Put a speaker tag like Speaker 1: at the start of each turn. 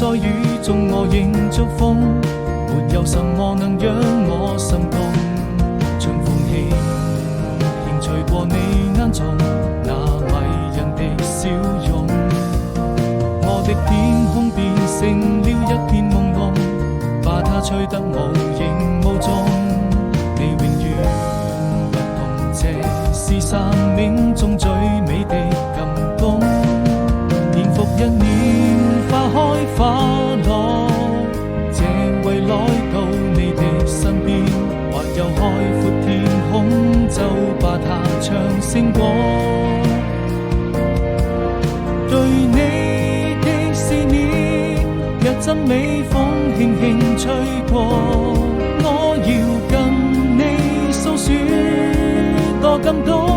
Speaker 1: 在雨中我仍祝福，沒有什麼能讓我心動。像風起，輕吹過你眼中那迷人的笑容，我的天空變成了一片朦朧，把它吹得無影無蹤。你永遠不同，這是生命中最美的感動。年復一年，花開花落，這為來到你的身邊，或有海闊天空，就把它唱勝過。對你的思念，若陣微風輕輕吹過，我要跟你訴說多感動。